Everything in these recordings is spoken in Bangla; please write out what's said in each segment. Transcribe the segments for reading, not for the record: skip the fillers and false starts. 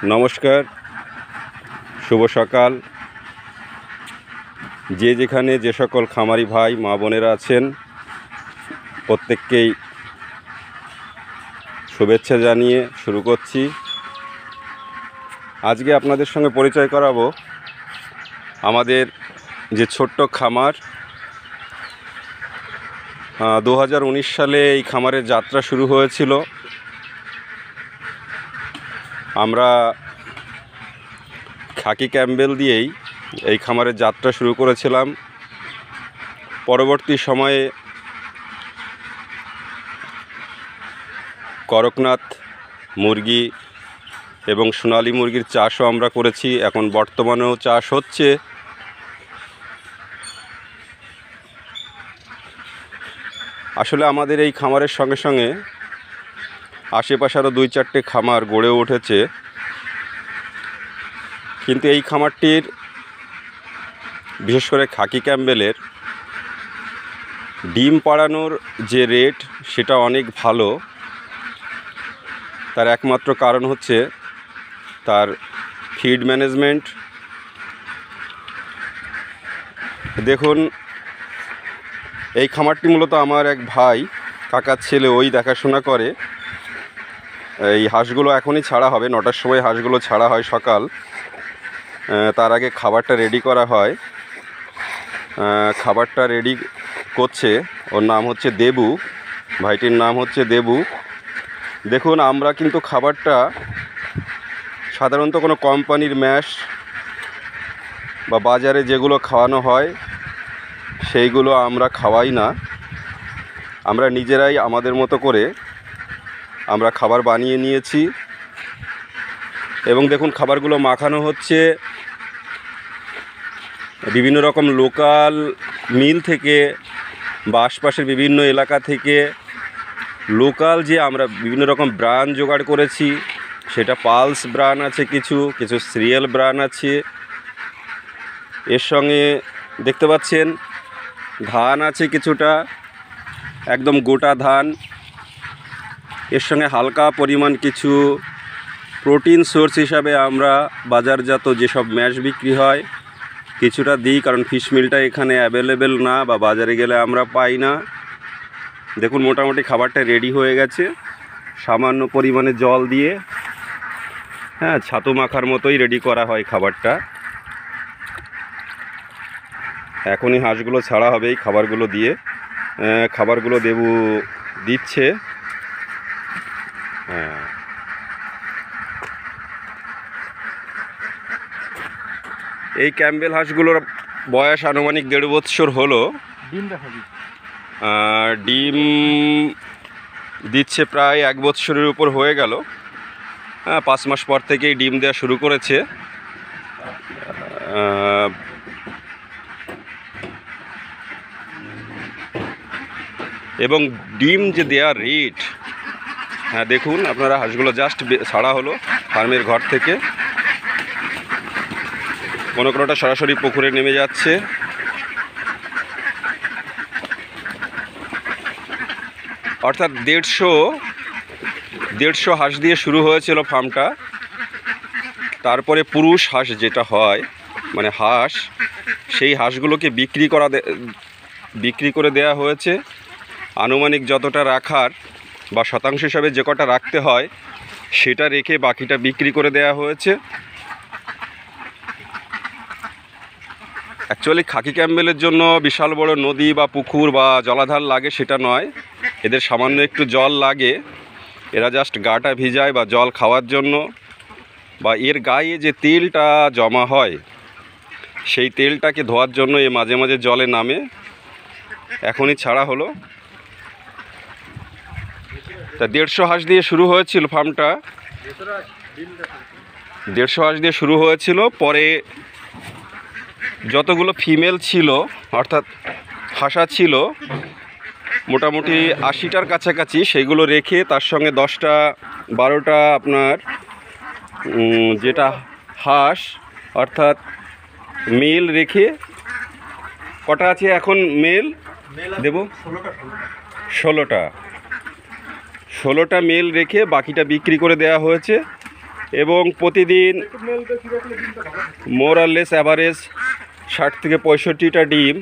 নমস্কার, শুভ সকাল। যে যেখানে যে সকল খামারি ভাই মা বোনেরা আছেন প্রত্যেককেই শুভেচ্ছা জানিয়ে শুরু করছি। আজকে আপনাদের সঙ্গে পরিচয় করাবো আমাদের যে ছোট্ট খামার। 2019 সালে এই খামারের যাত্রা শুরু হয়েছিল। আমরা খাকি ক্যাম্বেল দিয়েই এই খামারের যাত্রা শুরু করেছিলাম। পরবর্তী সময়ে করকনাথ মুরগি এবং সোনালী মুরগির চাষও আমরা করেছি। এখন বর্তমানেও চাষ হচ্ছে। আসলে আমাদের এই খামারের সঙ্গে সঙ্গে আশেপাশে আরও 2-4টে খামার গড়ে উঠেছে, কিন্তু এই খামারটির বিশেষ করে খাকি ক্যাম্বেলের ডিম পাড়ানোর যে রেট সেটা অনেক ভালো। তার একমাত্র কারণ হচ্ছে তার ফিড ম্যানেজমেন্ট। দেখুন, এই খামারটি মূলত আমার এক ভাই কাকার ছেলে ওই দেখাশোনা করে। এই হাঁসগুলো এখনই ছাড়া হবে, 9টার সময় হাঁসগুলো ছাড়া হয় সকাল। তার আগে খাবারটা রেডি করা হয়। খাবারটা রেডি করছে, ওর নাম হচ্ছে দেবু, ভাইটির নাম হচ্ছে দেবু। দেখুন, আমরা কিন্তু খাবারটা সাধারণত কোনো কোম্পানির ম্যাশ বা বাজারে যেগুলো খাওয়ানো হয় সেইগুলো আমরা খাওয়াই না। আমরা নিজেরাই আমাদের মতো করে আমরা খাবার বানিয়ে নিয়েছি। এবং দেখুন, খাবারগুলো মাখানো হচ্ছে বিভিন্ন রকম লোকাল মিল থেকে বা আশপাশের বিভিন্ন এলাকা থেকে লোকাল যে আমরা বিভিন্ন রকম ব্রান জোগাড় করেছি। সেটা পালস ব্রান আছে, কিছু সিরিয়াল ব্রান আছে। এর সঙ্গে দেখতে পাচ্ছেন ধান আছে কিছুটা, একদম গোটা ধান। এর সঙ্গে হালকা পরিমাণ কিছু প্রোটিন সোর্স হিসাবে আমরা বাজারজাত যেসব ম্যাশ বিক্রি হয় কিছুটা দিই, কারণ ফিশ মিলটা এখানে অ্যাভেলেবেল না বা বাজারে গেলে আমরা পাই না। দেখুন, মোটামুটি খাবারটা রেডি হয়ে গেছে। সামান্য পরিমাণে জল দিয়ে ছাতু মাখার মতোই রেডি করা হয় খাবারটা। এখনই হাঁসগুলো ছাড়া হবে এই খাবারগুলো দিয়ে। খাবারগুলো দেবু দিচ্ছে। এই ক্যাম্বেল হাঁসগুলোর বয়স আনুমানিক 1.5 বছর হলো। ডিম দিচ্ছে প্রায় 1 বছরের উপর হয়ে গেল। 5 মাস পর থেকেই ডিম দেওয়া শুরু করেছে। এবং ডিম যে দেওয়ার রেট, দেখুন আপনারা, হাঁসগুলো জাস্ট ছাড়া হলো ফার্মের ঘর থেকে। কোনোটা সরাসরি পুকুরে নেমে যাচ্ছে। অর্থাৎ 150 হাঁস দিয়ে শুরু হয়েছিল ফার্মটা। তারপরে পুরুষ হাঁস যেটা হয়, মানে হাঁস, সেই হাঁসগুলোকে বিক্রি করে দেয়া হয়েছে। আনুমানিক যতটা রাখার বা শতাংশ হিসাবে যে কটা রাখতে হয় সেটা রেখে বাকিটা বিক্রি করে দেয়া হয়েছে। অ্যাকচুয়ালি খাকি ক্যাম্বেলের জন্য বিশাল বড় নদী বা পুকুর বা জলাধার লাগে সেটা নয়, এদের সামান্য একটু জল লাগে। এরা জাস্ট গাটা ভিজায় বা জল খাওয়ার জন্য, বা এর গায়ে যে তেলটা জমা হয় সেই তেলটাকে ধোয়ার জন্য এ মাঝে মাঝে জলে নামে। এখনই ছাড়া হলো। তা 150 হাঁস দিয়ে শুরু হয়েছিল ফার্মটা। 150 হাঁস দিয়ে শুরু হয়েছিল। পরে যতগুলো ফিমেল ছিল, অর্থাৎ হাঁসা ছিল মোটামুটি 80টার কাছাকাছি, সেইগুলো রেখে তার সঙ্গে 10টা-12টা আপনার যেটা হাঁস অর্থাৎ মেল রেখে, কটা আছে এখন মেল দেব? 16টা মেল রেখে বাকিটা বিক্রি করে দেওয়া হয়েছে। এবং প্রতিদিন মোর আর লেস অ্যাভারেজ 60 থেকে 65টা ডিম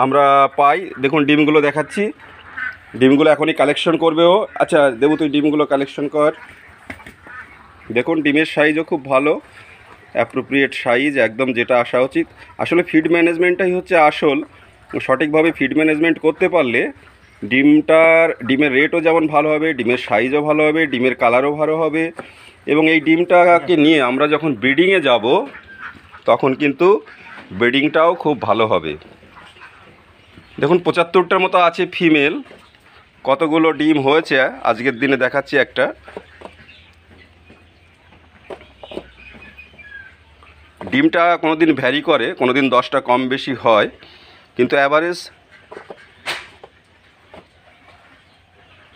আমরা পাই। দেখুন ডিমগুলো দেখাচ্ছি, ডিমগুলো এখনই কালেকশন করবে ও। আচ্ছা দেবু তুই ডিমগুলো কালেকশন কর। দেখুন ডিমের সাইজও খুব ভালো, অ্যাপ্রোপ্রিয়েট সাইজ, একদম যেটা আসা উচিত। আসলে ফিড ম্যানেজমেন্টটাই হচ্ছে আসল। সঠিকভাবে ফিড ম্যানেজমেন্ট করতে পারলে ডিমের রেটও যেমন ভালো হবে, ডিমের সাইজও ভালো হবে, ডিমের কালারও ভালো হবে। এবং এই ডিমটাকে নিয়ে আমরা যখন ব্রিডিংয়ে যাব তখন কিন্তু ব্রিডিংটাও খুব ভালো হবে। দেখুন 75টার মতো আছে ফিমেল। কতগুলো ডিম হয়েছে আজকের দিনে দেখাচ্ছি একটা। ডিমটা কোনো দিন ভ্যারি করে, কোনো দিন 10টা কম বেশি হয়, কিন্তু অ্যাভারেজ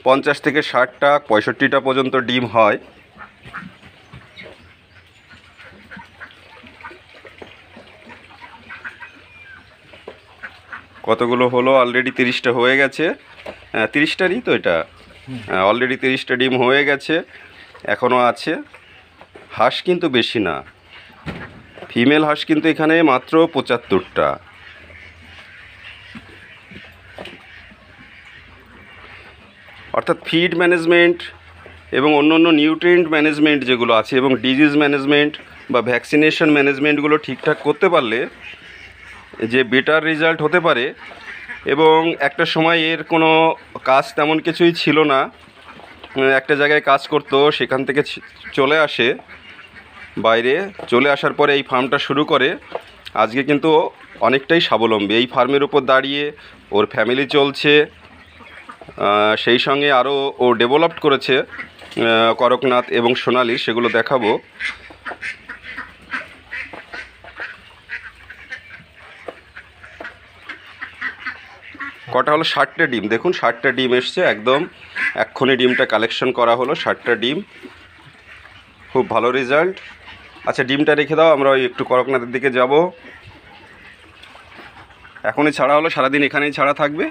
50 থেকে 60টা 65টা পর্যন্ত ডিম হয়। কতগুলো হলো? অলরেডি 30টা হয়ে গেছে। 30টারই তো এটা, অলরেডি 30টা ডিম হয়ে গেছে, এখনও আছে। হাঁস কিন্তু বেশি না, ফিমেল হাঁস কিন্তু এখানে মাত্র 75টা। অর্থাৎ ফিড ম্যানেজমেন্ট এবং অন্য অন্য নিউট্রিয়েন্ট ম্যানেজমেন্ট যেগুলো আছে এবং ডিজিজ ম্যানেজমেন্ট বা ভ্যাকসিনেশন ম্যানেজমেন্টগুলো ঠিকঠাক করতে পারলে যে বেটার রেজাল্ট হতে পারে। এবং একটা সময় এর কোনো কাজ তেমন কিছুই ছিল না, একটা জায়গায় কাজ করতো, সেখান থেকে চলে আসে বাইরে, চলে আসার পরে এই ফার্মটা শুরু করে। আজকে কিন্তু অনেকটাই স্বাবলম্বী, এই ফার্মের উপর দাঁড়িয়ে ওর ফ্যামিলি চলছে। সেই সঙ্গে আরও ও ডেভেলপড করেছে করকনাথ এবং সোনালি, সেগুলো দেখাবো। কটা হলো? 60টা ডিম। দেখুন 60টা ডিম এসছে, একদম এক্ষুনি ডিমটা কালেকশন করা হলো। 60টা ডিম, খুব ভালো রেজাল্ট। আচ্ছা ডিমটা রেখে দাও, আমরা ওই একটু করকনাথের দিকে যাব। এখনই ছাড়া হলো, সারাদিন এখানেই ছাড়া থাকবে,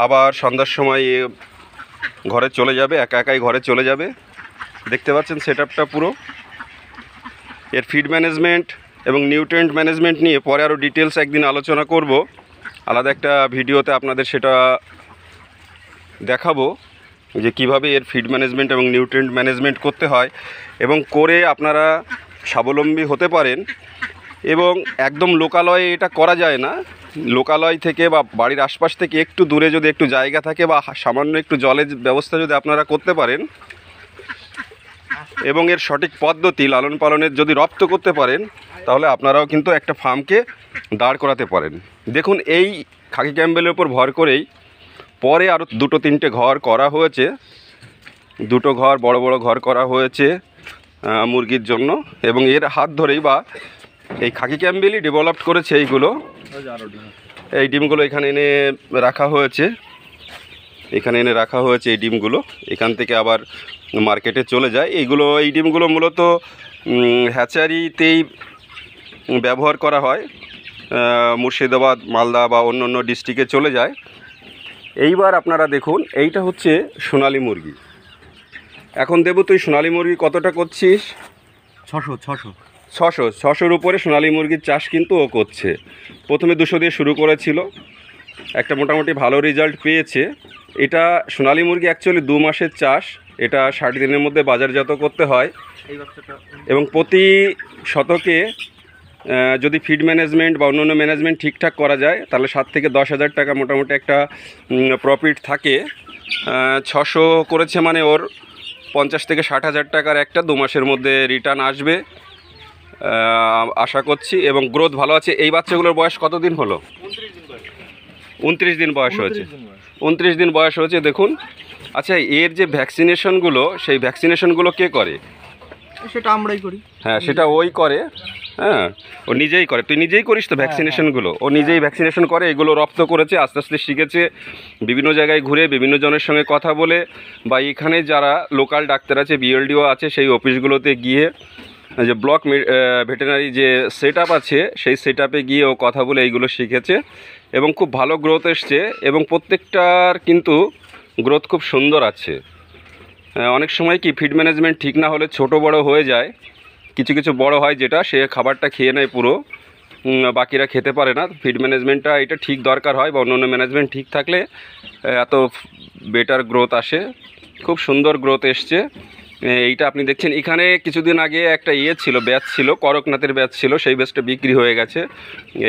আবার সন্ধ্যার সময় ঘরে চলে যাবে, একা একাই ঘরে চলে যাবে। দেখতে পাচ্ছেন সেটআপটা পুরো। এর ফিড ম্যানেজমেন্ট এবং নিউট্রিয়েন্ট ম্যানেজমেন্ট নিয়ে পরে আরও ডিটেলস একদিন আলোচনা করব, আলাদা একটা ভিডিওতে আপনাদের সেটা দেখাবো যে কিভাবে এর ফিড ম্যানেজমেন্ট এবং নিউট্রিয়েন্ট ম্যানেজমেন্ট করতে হয় এবং করে আপনারা স্বাবলম্বী হতে পারেন। এবং একদম লোকালয়ে এটা করা যায় না, লোকালয় থেকে বা বাড়ির আশপাশ থেকে একটু দূরে যদি একটু জায়গা থাকে বা সামান্য একটু জলের ব্যবস্থা যদি আপনারা করতে পারেন এবং এর সঠিক পদ্ধতি লালন পালনের যদি রপ্ত করতে পারেন, তাহলে আপনারাও কিন্তু একটা ফার্মকে দাঁড় করাতে পারেন। দেখুন এই খাকি ক্যাম্বেলের উপর ভর করেই পরে আরও 2-3টে ঘর করা হয়েছে, 2টো ঘর, বড় বড় ঘর করা হয়েছে মুরগির জন্য। এবং এর হাত ধরেই বা এই খাকি ক্যাম্বেলই ডেভেলপড করেছে এইগুলো। এই ডিমগুলো এখানে এনে রাখা হয়েছে, এখানে এনে রাখা হয়েছে এই ডিমগুলো। এখান থেকে আবার মার্কেটে চলে যায় এইগুলো। এই ডিমগুলো মূলত হ্যাচারিতেই ব্যবহার করা হয়, মুর্শিদাবাদ, মালদা বা অন্য অন্য ডিস্ট্রিক্টে চলে যায়। এইবার আপনারা দেখুন, এইটা হচ্ছে সোনালি মুরগি। এখন দেবু তুই সোনালি মুরগি কতটা করছিস? 600-600-600-600-র উপরে সোনালি মুরগির চাষ কিন্তু ও করছে। প্রথমে 200 দিয়ে শুরু করেছিল, একটা মোটামুটি ভালো রেজাল্ট পেয়েছে। এটা সোনালি মুরগি অ্যাকচুয়ালি 2 মাসের চাষ, এটা 60 দিনের মধ্যে বাজারজাত করতে হয়। এবং প্রতি শতকে যদি ফিড ম্যানেজমেন্ট বা অন্য ম্যানেজমেন্ট ঠিকঠাক করা যায় তাহলে 7 থেকে 10 হাজার টাকা মোটামুটি একটা প্রফিট থাকে। 600 করেছে মানে ওর 50 থেকে 60 হাজার টাকার একটা 2 মাসের মধ্যে রিটার্ন আসবে আশা করছি। এবং গ্রোথ ভালো আছে। এই বাচ্চাগুলোর বয়স কত দিন হলো? 29 দিন বয়স হয়েছে। 29 দিন বয়স হয়েছে, দেখুন। আচ্ছা এর যে ভ্যাকসিনেশনগুলো, সেই ভ্যাকসিনেশনগুলো কে করে? সেটা আমরাই করি। হ্যাঁ সেটা ওই করে, হ্যাঁ ও নিজেই করে। তুই নিজেই করিস তো ভ্যাকসিনেশনগুলো? ও নিজেই ভ্যাকসিনেশন করে, এগুলো রপ্ত করেছে, আস্তে আস্তে শিখেছে, বিভিন্ন জায়গায় ঘুরে বিভিন্ন জনের সঙ্গে কথা বলে বা এখানে যারা লোকাল ডাক্তার আছে, বিএলডিও আছে, সেই অফিসগুলোতে গিয়ে যে ব্লক ভেটেরিনারি যে সেট আপ আছে সেই সেট আপে গিয়ে ও কথা বলে এইগুলো শিখেছে এবং খুব ভালো গ্রোথ এসছে। এবং প্রত্যেকটার কিন্তু গ্রোথ খুব সুন্দর আছে। অনেক সময় কি ফিড ম্যানেজমেন্ট ঠিক না হলে ছোট বড় হয়ে যায়, কিছু কিছু বড় হয় যেটা সে খাবারটা খেয়ে নেয় পুরো, বাকিরা খেতে পারে না। ফিড ম্যানেজমেন্টটা এটা ঠিক দরকার হয়, বা অন্য ম্যানেজমেন্ট ঠিক থাকলে এত বেটার গ্রোথ আসে। খুব সুন্দর গ্রোথ এসছে। এইটা আপনি দেখছেন এখানে কিছুদিন আগে একটা ছিল, ব্যাচ ছিল, করকনাথের ব্যাচ ছিল, সেই ব্যাচটা বিক্রি হয়ে গেছে।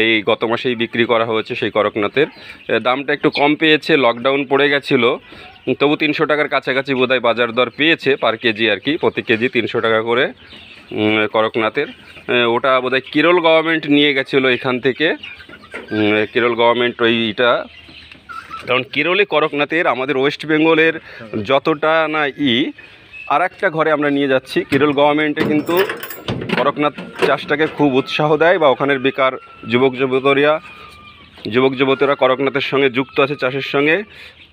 এই গত মাসেই বিক্রি করা হয়েছে সেই করকনাথের। দামটা একটু কম পেয়েছে, লকডাউন পড়ে গেছিলো, তবু 300 টাকার কাছাকাছি বোধহয় বাজার দর পেয়েছে পার কেজি আর কি, প্রতি কেজি 300 টাকা করে করকনাথের। ওটা বোধহয় কেরল গভর্নমেন্ট নিয়ে গেছিলো এখান থেকে, কেরল গভর্নমেন্ট ওইটা, কারণ কেরলে করকনাথের আমাদের ওয়েস্ট বেঙ্গলের যতটা না আর একটা ঘরে আমরা নিয়ে যাচ্ছি। কেরল গভর্নমেন্টে কিন্তু করকনাথ চাষটাকে খুব উৎসাহ দেয়, বা ওখানের বেকার যুবক যুবতীরা করকনাথের সঙ্গে যুক্ত আছে, চাষের সঙ্গে।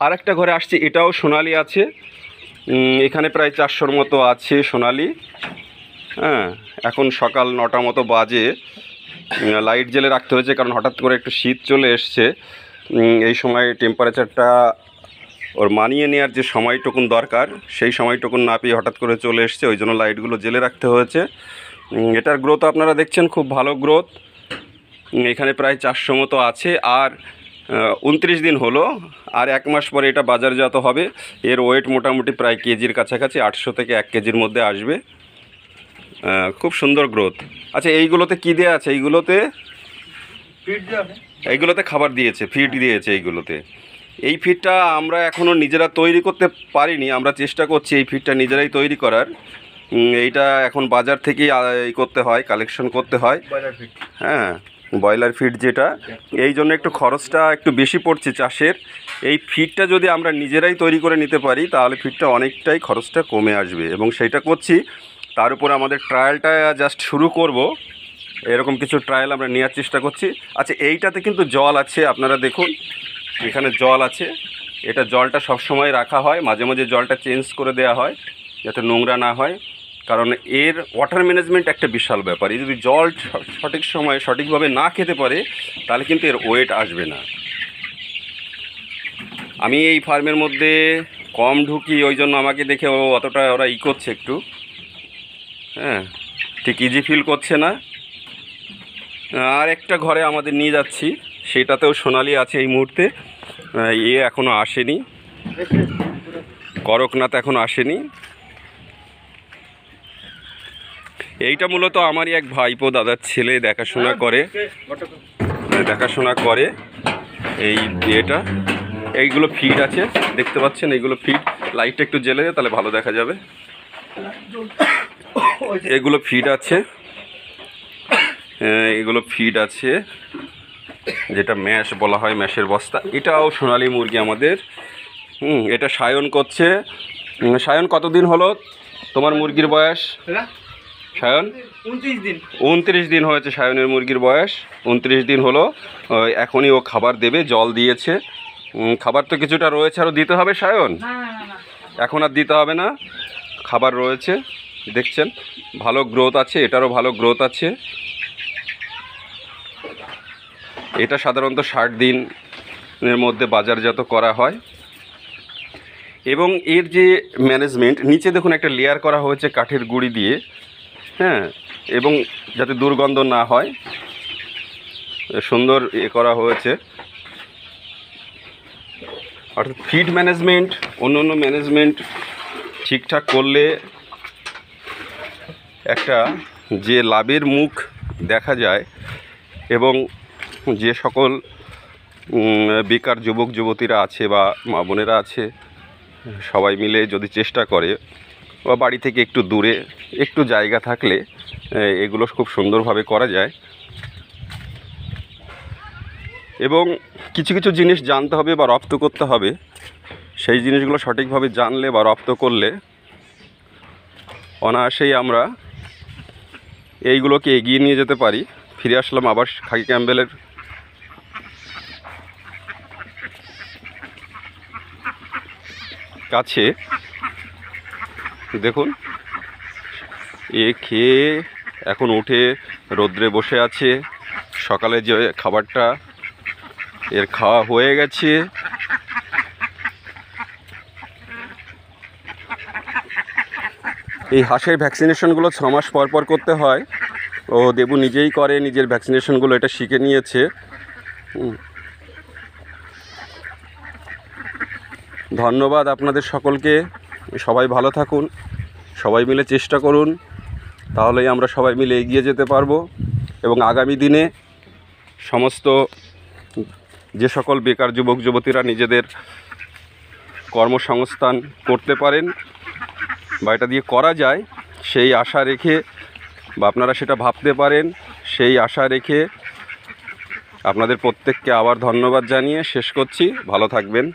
আর একটা ঘরে আসছি, এটাও সোনালি আছে, এখানে প্রায় 400-র মতো আছে সোনালি। হ্যাঁ, এখন সকাল 9টা মতো বাজে, লাইট জ্বেলে রাখতে হয়েছে কারণ হঠাৎ করে একটু শীত চলে এসছে। এই সময় টেম্পারেচারটা ওর মানিয়ে নেওয়ার যে সময়টুকুন দরকার সেই সময়টুকুন না পেয়ে হঠাৎ করে চলে এসছে, ওই জন্য লাইটগুলো জ্বেলে রাখতে হয়েছে। এটার গ্রোথ আপনারা দেখছেন, খুব ভালো গ্রোথ। এখানে প্রায় 400 মতো আছে, আর 29 দিন হলো, আর 1 মাস পরে এটা বাজারজাত হবে। এর ওয়েট মোটামুটি প্রায় কেজির কাছাকাছি 800 থেকে 1 কেজির মধ্যে আসবে। খুব সুন্দর গ্রোথ। আচ্ছা, এইগুলোতে কী দেওয়া আছে? এইগুলোতে খাবার দিয়েছে, ফিড দিয়েছে এইগুলোতে। এই ফিডটা আমরা এখনও নিজেরা তৈরি করতে পারিনি, আমরা চেষ্টা করছি এই ফিডটা নিজেরাই তৈরি করার। এইটা এখন বাজার থেকেই করতে হয়, কালেকশন করতে হয়। হ্যাঁ, ব্রয়লার ফিড যেটা, এই জন্য একটু খরচটা একটু বেশি পড়ছে চাষের। এই ফিডটা যদি আমরা নিজেরাই তৈরি করে নিতে পারি তাহলে ফিডটা অনেকটাই খরচটা কমে আসবে, এবং সেইটা করছি। তার উপর আমাদের ট্রায়ালটা জাস্ট শুরু করব, এরকম কিছু ট্রায়াল আমরা নেওয়ার চেষ্টা করছি। আচ্ছা, এইটাতে কিন্তু জল আছে, আপনারা দেখুন এখানে জল আছে। এটা জলটা সব সময় রাখা হয়, মাঝে মাঝে জলটা চেঞ্জ করে দেওয়া হয় যাতে নোংরা না হয়, কারণ এর ওয়াটার ম্যানেজমেন্ট একটা বিশাল ব্যাপার। এই যদি জল সঠিক সময়ে সঠিকভাবে না খেতে পারে তাহলে কিন্তু এর ওয়েট আসবে না। আমি এই ফার্মের মধ্যে কম ঢুকি, ওই জন্য আমাকে দেখে অতটা ওরা করছে একটু, হ্যাঁ, ঠিক ইজি ফিল করছে না। আর একটা ঘরে আমাদের নিয়ে যাচ্ছি, সেটাতেও সোনালি আছে এই মুহূর্তে। এখনও আসেনি, করকনাথ এখনও আসেনি। এইটা মূলত আমারই এক ভাইপো দাদার ছেলে দেখাশোনা করে এই এটা। এইগুলো ফিড আছে, দেখতে পাচ্ছেন, এইগুলো ফিড। লাইটটা একটু জ্বেলে দেয় তাহলে ভালো দেখা যাবে। এগুলো ফিড আছে, এগুলো ফিড আছে, যেটা ম্যাশ বলা হয়, ম্যাশের বস্তা। এটাও সোনালি মুরগি আমাদের। এটা সায়ন করছে। সায়ন, কতদিন হলো তোমার মুরগির বয়স? সায়ন, 29 দিন হয়েছে সায়নের মুরগির বয়স। 29 দিন হলো। এখনই ও খাবার দেবে, জল দিয়েছে। খাবার তো কিছুটা রয়েছে, আরও দিতে হবে সায়ন? এখন আর দিতে হবে না, খাবার রয়েছে। দেখছেন ভালো গ্রোথ আছে, এটারও ভালো গ্রোথ আছে। এটা সাধারণত 60 দিনের মধ্যে বাজারজাত করা হয়। এবং এর যে ম্যানেজমেন্ট, নিচে দেখুন একটা লেয়ার করা হয়েছে কাঠের গুঁড়ি দিয়ে, হ্যাঁ, এবং যাতে দুর্গন্ধ না হয় সুন্দর করা হয়েছে। অর্থাৎ ফিড ম্যানেজমেন্ট, অন্য ম্যানেজমেন্ট ঠিকঠাক করলে একটা যে লাভের মুখ দেখা যায়, এবং যে সকল বেকার যুবক যুবতীরা আছে বা মা বোনেরা আছে, সবাই মিলে যদি চেষ্টা করে, বা বাড়ি থেকে একটু দূরে একটু জায়গা থাকলে এগুলো খুব সুন্দরভাবে করা যায়। এবং কিছু কিছু জিনিস জানতে হবে বা রপ্ত করতে হবে, সেই জিনিসগুলো সঠিকভাবে জানলে বা রপ্ত করলে অনায়াসেই আমরা এইগুলোকে এগিয়ে নিয়ে যেতে পারি। ফিরে আসলাম আবার খাকি ক্যাম্বেলের কাছে। দেখুন, এ খেয়ে এখন উঠে রোদ্রে বসে আছে। সকালে যে খাবারটা এর খাওয়া হয়ে গেছে। এই হাঁসের ভ্যাকসিনেশনগুলো 6 মাস পর পর করতে হয়। ও দেবু নিজেই করে, নিজের ভ্যাকসিনেশনগুলো এটা শিখে নিয়েছে। ধন্যবাদ আপনাদের সকলকে। সবাই ভালো থাকুন, সবাই মিলে চেষ্টা করুন, তাহলেই আমরা সবাই মিলে এগিয়ে যেতে পারবো। এবং আগামী দিনে সমস্ত যে সকল বেকার যুবক যুবতীরা নিজেদের কর্মসংস্থান করতে পারেন বা এটা দিয়ে করা যায় সেই আশা রেখে, বা আপনারা সেটা ভাবতে পারেন সেই আশা রেখে আপনাদের প্রত্যেককে আবার ধন্যবাদ জানিয়ে শেষ করছি। ভালো থাকবেন।